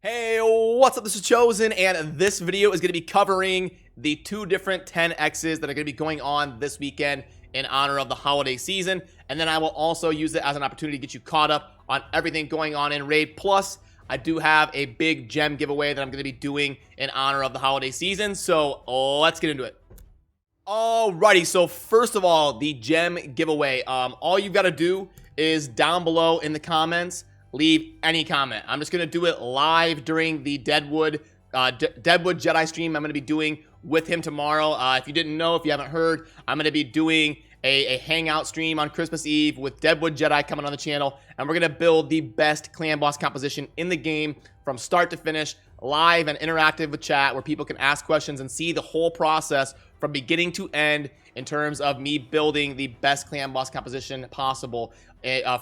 Hey, what's up? This is Chosen, and this video is going to be covering the two different 10Xs that are going to be going on this weekend in honor of the holiday season. And then I will also use it as an opportunity to get you caught up on everything going on in Raid. Plus, I do have a big gem giveaway that I'm going to be doing in honor of the holiday season. So let's get into it. Alrighty, so first of all, the gem giveaway. All you've got to do is down below in the comments, leave any comment. I'm just going to do it live during the Deadwood Jedi stream I'm going to be doing with him tomorrow. If you didn't know, if you haven't heard, I'm going to be doing a hangout stream on Christmas Eve with Deadwood Jedi coming on the channel, and we're going to build the best clan boss composition in the game from start to finish, live and interactive with chat, where people can ask questions and see the whole process from beginning to end in terms of me building the best clan boss composition possible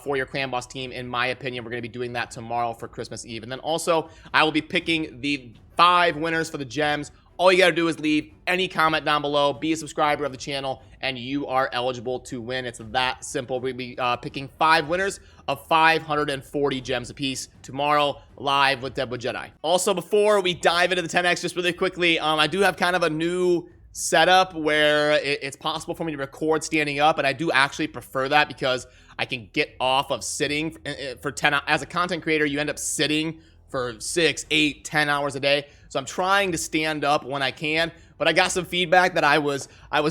for your clan boss team. In my opinion, we're going to be doing that tomorrow for Christmas Eve. And then also, I will be picking the 5 winners for the gems. All you got to do is leave any comment down below, be a subscriber of the channel, and you are eligible to win. It's that simple. We'll be picking 5 winners of 540 gems apiece tomorrow, live with Deadwood Jedi. Also, before we dive into the 10X, just really quickly, I do have kind of a new setup where it's possible for me to record standing up, and I do actually prefer that because I can get off of sitting for 10 hours. As a content creator, you end up sitting for 6, 8, 10 hours a day. So I'm trying to stand up when I can, but I got some feedback that I was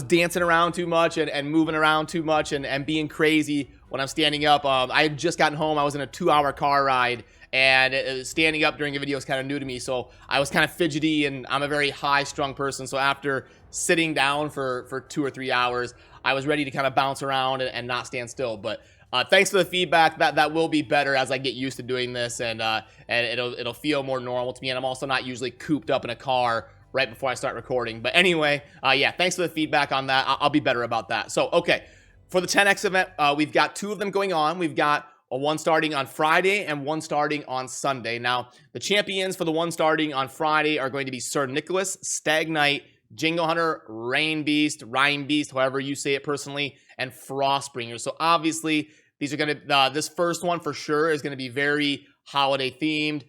dancing around too much and moving around too much and being crazy when I'm standing up. I had just gotten home. I was in a 2-hour car ride, and standing up during a video is kind of new to me, so I was kind of fidgety, and I'm a very high-strung person, so after sitting down for 2 or 3 hours, I was ready to kind of bounce around and not stand still. But thanks for the feedback. That will be better as I get used to doing this, and it'll feel more normal to me, and I'm also not usually cooped up in a car right before I start recording. But anyway, yeah, thanks for the feedback on that. I'll be better about that. So, okay, for the 10X event, we've got 2 of them going on. We've got one starting on Friday and one starting on Sunday. Now, the champions for the one starting on Friday are going to be Sir Nicholas, Stag Knight, Jingle Hunter, Rain Beast, however you say it personally, and Frostbringer. So obviously, these are going to, this first one for sure is going to be very holiday themed,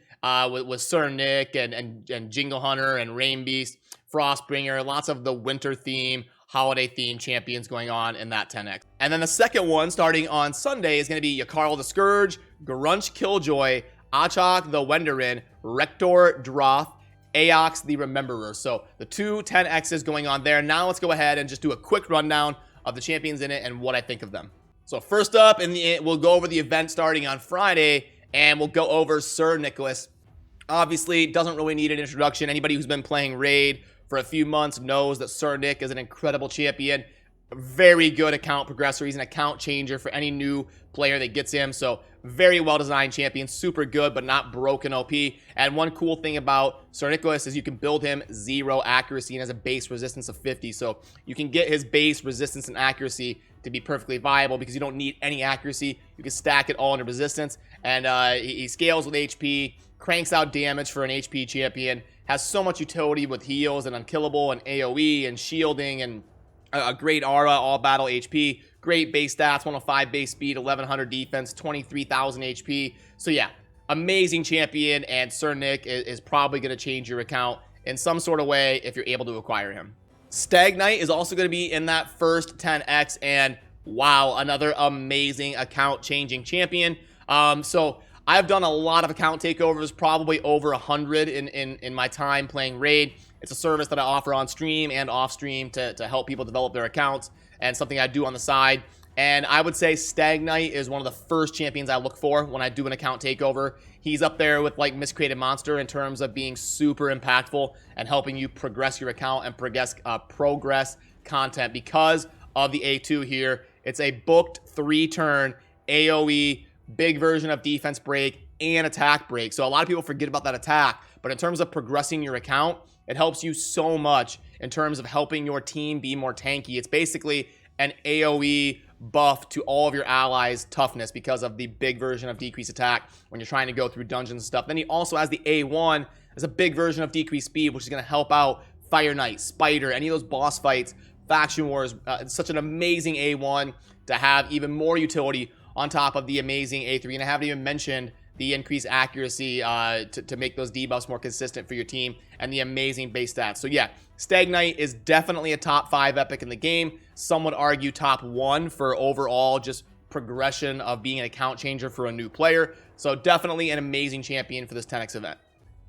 with Sir Nick and Jingle Hunter and Rain Beast, Frostbringer, lots of the winter theme, holiday theme champions going on in that 10X. And then the second one starting on Sunday is going to be Yakarl the Scourge, Grunch Killjoy, Achok the Wenderin, Rector Droth, Aox the Rememberer. So the 2 10Xs going on there. Now let's go ahead and just do a quick rundown of the champions in it and what I think of them. So first up, we'll go over the event starting on Friday, and we'll go over Sir Nicholas. Obviously, doesn't really need an introduction. Anybody who's been playing Raid for a few months knows that Sir Nick is an incredible champion. Very good account progressor. He's an account changer for any new player that gets him. So very well-designed champion. Super good, but not broken OP. And one cool thing about Sir Nicholas is you can build him 0 accuracy and has a base resistance of 50. So you can get his base resistance and accuracy to be perfectly viable because you don't need any accuracy. You can stack it all into resistance. And he scales with HP, cranks out damage for an HP champion, has so much utility with heals and unkillable and AoE and shielding and a great aura, all battle HP, great base stats, 105 base speed, 1100 defense, 23,000 HP. So yeah, amazing champion, and Sir Nick is probably going to change your account in some sort of way if you're able to acquire him. Stag Knight is also going to be in that first 10X, and wow, another amazing account changing champion. So I've done a lot of account takeovers, probably over 100 in my time playing Raid. It's a service that I offer on stream and off stream to help people develop their accounts, and something I do on the side. And I would say Stag Knight is one of the first champions I look for when I do an account takeover. He's up there with like Miscreated Monster in terms of being super impactful and helping you progress your account and progress content because of the A2 here. It's a booked 3-turn AoE, big version of defense break and attack break. So a lot of people forget about that attack, but in terms of progressing your account, it helps you so much in terms of helping your team be more tanky. It's basically an AoE buff to all of your allies' toughness because of the big version of decreased attack when you're trying to go through dungeons and stuff. Then he also has the A1 as a big version of decreased speed, which is going to help out Fire Knight, Spider, any of those boss fights, Faction Wars. It's such an amazing A1 to have even more utility on top of the amazing A3. And I haven't even mentioned the increased accuracy to make those debuffs more consistent for your team, and the amazing base stats. So yeah, Stag Knight is definitely a top 5 epic in the game. Some would argue top 1 for overall just progression of being an account changer for a new player. So definitely an amazing champion for this 10x event.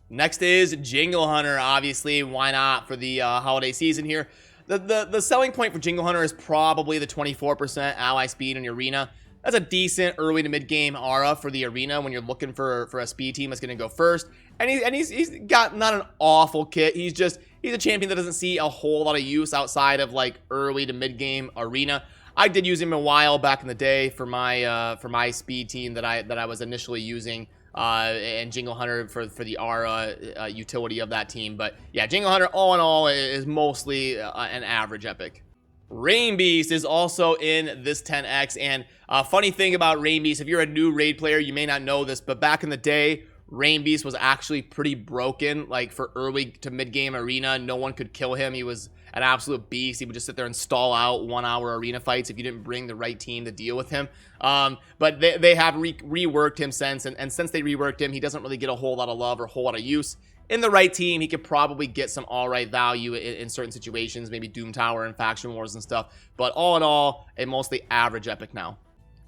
Next is Jingle Hunter. Obviously, why not for the holiday season here? The selling point for Jingle Hunter is probably the 24% ally speed in your arena. That's a decent early to mid game aura for the arena when you're looking for a speed team that's going to go first. And he's got not an awful kit. He's a champion that doesn't see a whole lot of use outside of like early to mid game arena. I did use him a while back in the day for my speed team that I was initially using, and Jingle Hunter for the aura utility of that team. But yeah, Jingle Hunter all in all is mostly an average epic. Rain Beast is also in this 10x, and funny thing about Rain Beast, if you're a new raid player, you may not know this, but back in the day, Rain Beast was actually pretty broken. Like for early to mid game arena, no one could kill him. He was an absolute beast. He would just sit there and stall out 1 hour arena fights if you didn't bring the right team to deal with him. But they have reworked him since, and since they reworked him, he doesn't really get a whole lot of love or a whole lot of use. In the right team, he could probably get some alright value in certain situations, maybe Doom Tower and Faction Wars and stuff. But all in all, a mostly average epic now.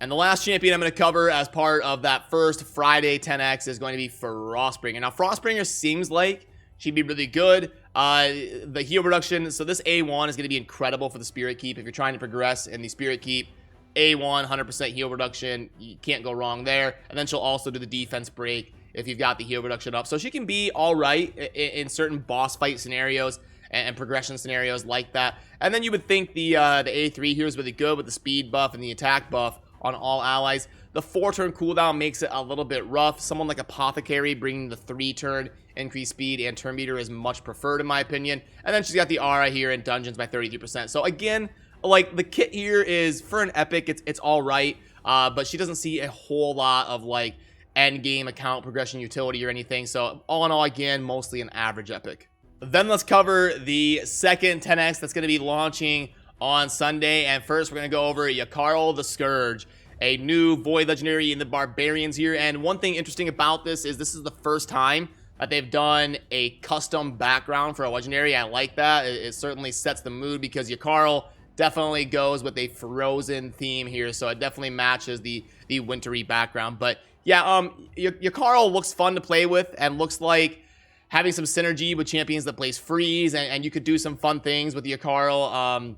And the last champion I'm going to cover as part of that first Friday 10x is going to be Frostbringer. Now, Frostbringer seems like she'd be really good. The heal reduction, so this A1 is going to be incredible for the Spirit Keep. If you're trying to progress in the Spirit Keep, A1, 100% heal reduction, you can't go wrong there. And then she'll also do the defense break if you've got the heal reduction up. So she can be all right in certain boss fight scenarios and progression scenarios like that. And then you would think the A3 here is really good with the speed buff and the attack buff on all allies. The 4-turn cooldown makes it a little bit rough. Someone like Apothecary bringing the 3-turn increased speed and turn meter is much preferred in my opinion. And then she's got the aura here in dungeons by 33%. So again, like the kit here is for an epic, it's all right, but she doesn't see a whole lot of like end game account progression utility or anything. So all in all, again, mostly an average epic. Then let's cover the second 10x that's going to be launching on Sunday. And first, we're going to go over Yakarl the Scourge, a new Void Legendary in the Barbarians here. And one thing interesting about this is the first time that they've done a custom background for a Legendary. I like that. It certainly sets the mood because Yakarl definitely goes with a frozen theme here. So it definitely matches the wintry background. But yeah, Yakarl looks fun to play with and looks like having some synergy with champions that plays freeze, and you could do some fun things with Yakarl.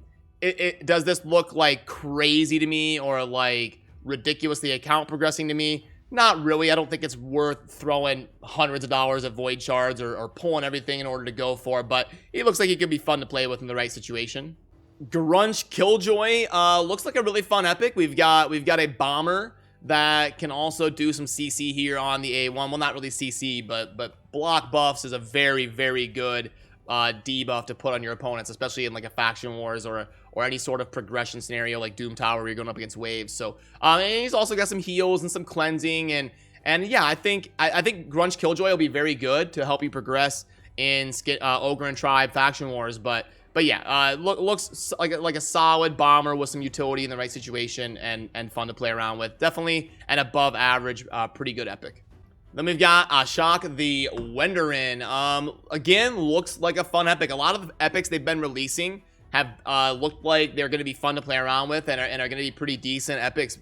Does this look like crazy to me or like ridiculously account progressing to me? Not really. I don't think it's worth throwing hundreds of dollars of void shards or pulling everything in order to go for, but it looks like it could be fun to play with in the right situation. Grunch Killjoy looks like a really fun epic. We've got a bomber that can also do some CC here on the A1. Well, not really CC, but block buffs is a very, very good debuff to put on your opponents, especially in like a Faction Wars or any sort of progression scenario like Doom Tower where you're going up against waves. So and he's also got some heals and some cleansing, and yeah, I think Grunch Killjoy will be very good to help you progress in Ogre and Tribe Faction Wars. But yeah, looks like a solid bomber with some utility in the right situation and fun to play around with. Definitely an above average, pretty good epic. Then we've got Ashok the Wenderin. Again, looks like a fun epic. A lot of the epics they've been releasing have looked like they're going to be fun to play around with and are going to be pretty decent epics.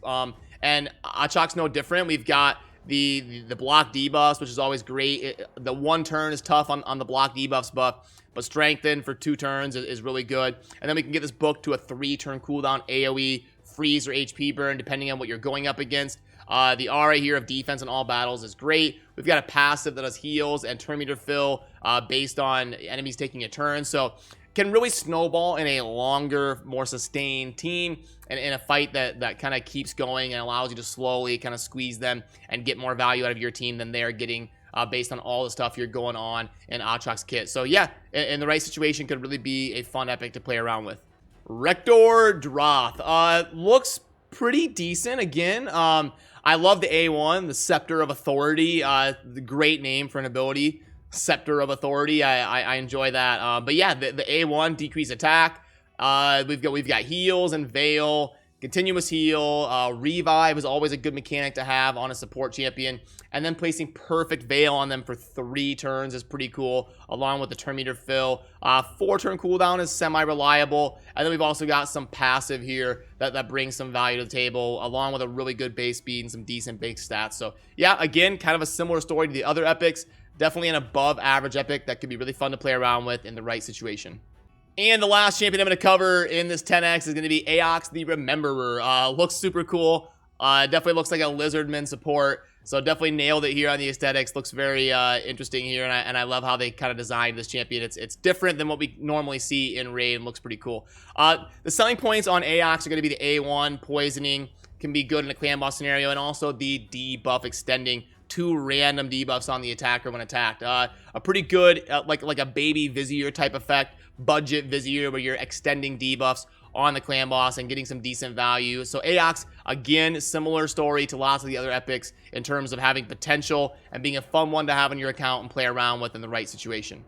And Ashok's no different. We've got the block debuffs, which is always great. The 1 turn is tough on the block debuffs buff, but strengthen for 2 turns is really good. And then we can get this book to a 3-turn cooldown AoE, freeze or HP burn, depending on what you're going up against. The aura here of defense in all battles is great. We've got a passive that does heals and turn meter fill based on enemies taking a turn. So can really snowball in a longer, more sustained team and in a fight that kind of keeps going and allows you to slowly kind of squeeze them and get more value out of your team than they're getting based on all the stuff you're going on in Ashok's kit. So yeah, in the right situation could really be a fun epic to play around with. Rector Droth looks pretty decent again. I love the A1, the Scepter of Authority, the great name for an ability. Scepter of Authority, I enjoy that. But yeah, the A1 decrease attack. We've got heals and Veil, continuous heal, revive is always a good mechanic to have on a support champion, and then placing perfect veil on them for 3 turns is pretty cool, along with the turn meter fill. 4-turn cooldown is semi-reliable, and then we've also got some passive here that brings some value to the table, along with a really good base speed and some decent base stats. So yeah, again, kind of a similar story to the other epics. Definitely an above average epic that could be really fun to play around with in the right situation. And the last champion I'm going to cover in this 10X is going to be ASUS the Rememberer. Looks super cool. Definitely looks like a Lizardman support. So definitely nailed it here on the aesthetics. Looks very interesting here, and I love how they kind of designed this champion. It's different than what we normally see in Raid and looks pretty cool. The selling points on ASUS are going to be the A1 poisoning. Can be good in a clan boss scenario, and also the debuff extending 2 random debuffs on the attacker when attacked. A pretty good, like a baby Vizier type effect, budget Vizier where you're extending debuffs on the clan boss and getting some decent value. So ASUS, again, similar story to lots of the other epics in terms of having potential and being a fun one to have in your account and play around with in the right situation.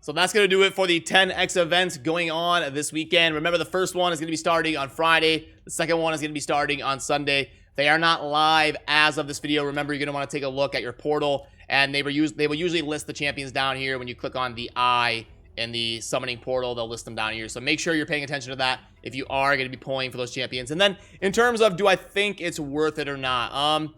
So that's going to do it for the 10X events going on this weekend. Remember, the first one is going to be starting on Friday. The second one is going to be starting on Sunday. They are not live as of this video. Remember, you're going to want to take a look at your portal, and they will usually list the champions down here. When you click on the eye in the summoning portal, they'll list them down here. So make sure you're paying attention to that if you are going to be pulling for those champions. And then in terms of, do I think it's worth it or not?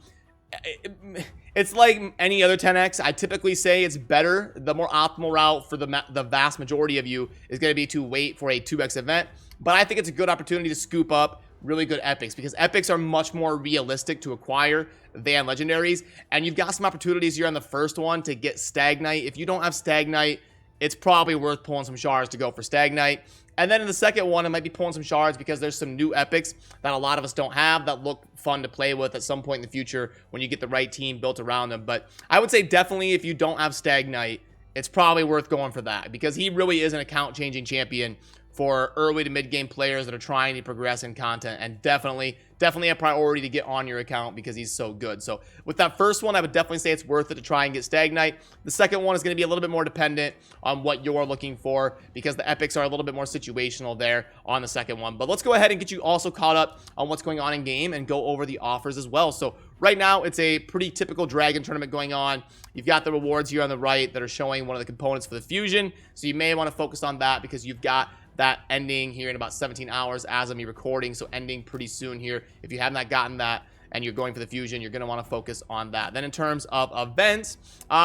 It's like any other 10X. I typically say it's better. The more optimal route for the vast majority of you is going to be to wait for a 2X event. But I think it's a good opportunity to scoop up really good epics, because epics are much more realistic to acquire than legendaries. And you've got some opportunities here on the first one to get Stagnite. If you don't have Stagnite, it's probably worth pulling some shards to go for Stagnite. And then in the second one, it might be pulling some shards because there's some new epics that a lot of us don't have that look fun to play with at some point in the future when you get the right team built around them. But I would say definitely if you don't have Stagnite, it's probably worth going for that, because he really is an account-changing champion for early to mid-game players that are trying to progress in content, and definitely a priority to get on your account because he's so good. So with that first one, I would definitely say it's worth it to try and get Stagnite. The second one is going to be a little bit more dependent on what you're looking for, because the epics are a little bit more situational there on the second one. But let's go ahead and get you also caught up on what's going on in game and go over the offers as well. So right now, it's a pretty typical Dragon tournament going on. You've got the rewards here on the right that are showing one of the components for the Fusion. So you may want to focus on that because you've got that ending here in about 17 hours as of me recording. So ending pretty soon here. If you have not gotten that and you're going for the Fusion, you're going to want to focus on that. Then in terms of events,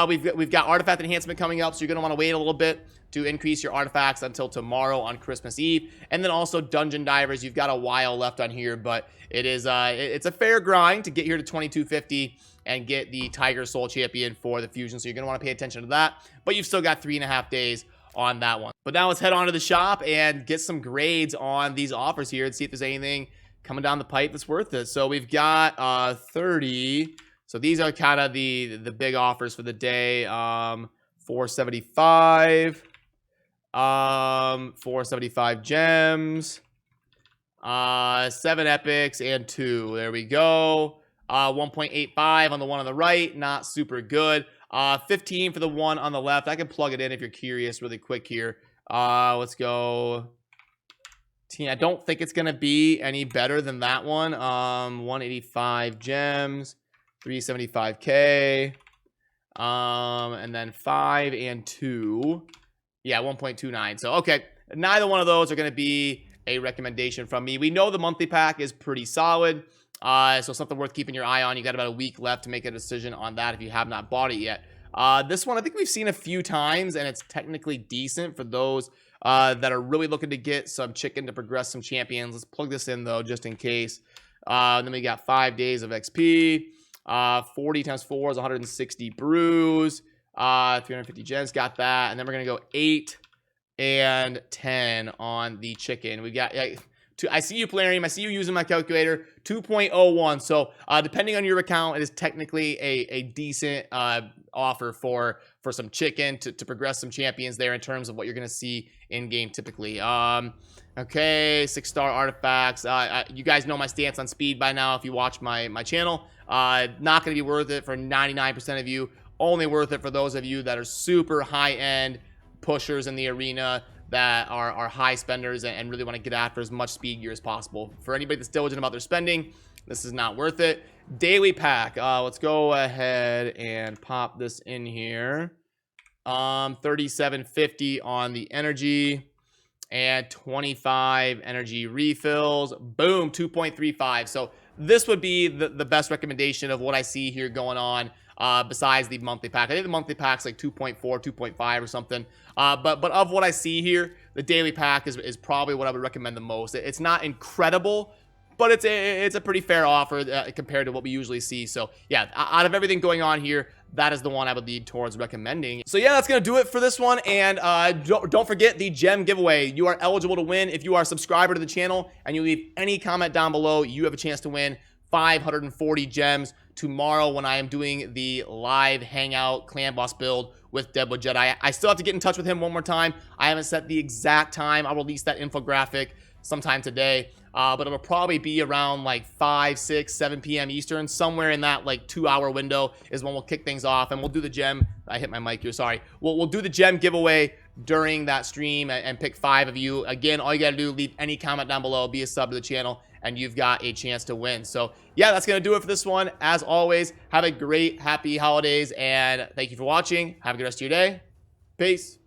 we've got Artifact Enhancement coming up. So you're going to want to wait a little bit to increase your artifacts until tomorrow on Christmas Eve. And then also Dungeon Divers. You've got a while left on here, but it is it's a fair grind to get here to 2250 and get the Tiger Soul Champion for the Fusion. So you're going to want to pay attention to that. But you've still got 3.5 days on that one. But now let's head on to the shop and get some grades on these offers here and see if there's anything coming down the pipe that's worth it. So we've got 30. So these are kind of the big offers for the day. 475. 475 gems. 7 epics and 2. There we go. 1.85 on the one on the right. Not super good. 15 for the one on the left. I can plug it in if you're curious really quick here. Let's go. I don't think it's going to be any better than that one. 185 gems, 375k. And then 5 and 2. Yeah, 1.29. So, okay. Neither one of those are going to be a recommendation from me. We know the monthly pack is pretty solid. So something worth keeping your eye on. You got about a week left to make a decision on that if you have not bought it yet. This one I think we've seen a few times, and it's technically decent for those that are really looking to get some chicken to progress some champions. Let's plug this in though, just in case. Then we got 5 days of XP. 40 times 4 is 160 brews. 350 gens, got that. And then we're gonna go 8 and 10 on the chicken. We got I see you, Plarium. I see you using my calculator. 2.01. So depending on your account, it is technically a decent offer for some chicken to progress some champions there in terms of what you're going to see in game typically. Okay, 6-star artifacts. You guys know my stance on speed by now if you watch my channel. Not going to be worth it for 99% of you. Only worth it for those of you that are super high-end pushers in the arena that are high spenders and really want to get after as much speed gear as possible. For anybody that's diligent about their spending, this is not worth it. Daily pack. Let's go ahead and pop this in here. 3750 on the energy and 25 energy refills. Boom, 2.35. So this would be the best recommendation of what I see here going on, besides the monthly pack. I think the monthly pack's like 2.4, 2.5 or something. But of what I see here, the daily pack is probably what I would recommend the most. It's not incredible, but it's a pretty fair offer compared to what we usually see. So yeah, out of everything going on here, that is the one I would lead towards recommending. So yeah, that's gonna do it for this one. And don't forget the gem giveaway. You are eligible to win if you are a subscriber to the channel and you leave any comment down below. You have a chance to win 540 gems tomorrow when I am doing the live hangout clan boss build with Deadwood Jedi. I still have to get in touch with him one more time. I haven't set the exact time. I'll release that infographic sometime today, but it'll probably be around like 5, 6, 7 p.m. Eastern. Somewhere in that like 2-hour window is when we'll kick things off, and we'll do the gem. I hit my mic here, sorry. We'll do the gem giveaway during that stream and pick 5 of you. Again, all you gotta do, leave any comment down below, be a sub to the channel, and you've got a chance to win. So yeah, that's gonna do it for this one. As always, have a great, happy holidays, and thank you for watching. Have a good rest of your day. Peace.